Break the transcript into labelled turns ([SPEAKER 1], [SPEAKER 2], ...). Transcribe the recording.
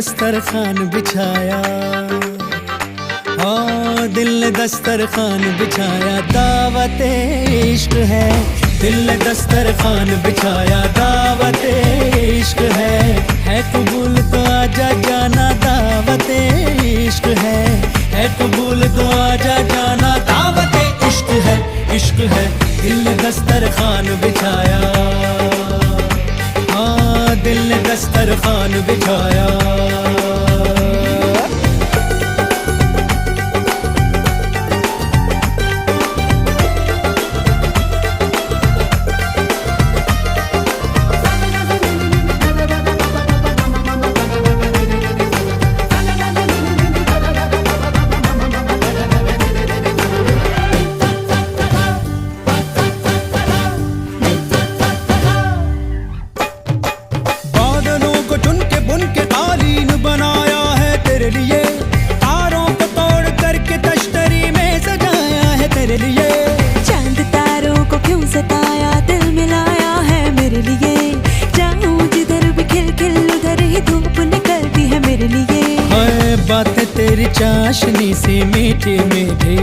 [SPEAKER 1] दस्तरखान बिछाया, हाँ दिल ने दस्तरखान बिछाया, दावत इश्क है। दिल ने दस्तरखान बिछाया, दावत इश्क है कबूल तो आजा जाना, दावत इश्क है कबूल तो आजा जाना, दावत इश्क है, इश्क है। दिल ने दस्तरखान बिछाया, हाँ दिल ने दस्तरखान बिछाया।
[SPEAKER 2] चांद तारों को क्यों सताया, दिल मिलाया है मेरे लिए। जाऊं जिधर भी खिल खिल उधर ही धूप निकलती है मेरे लिए।
[SPEAKER 1] बातें तेरी चाशनी सी मीठी मीठी,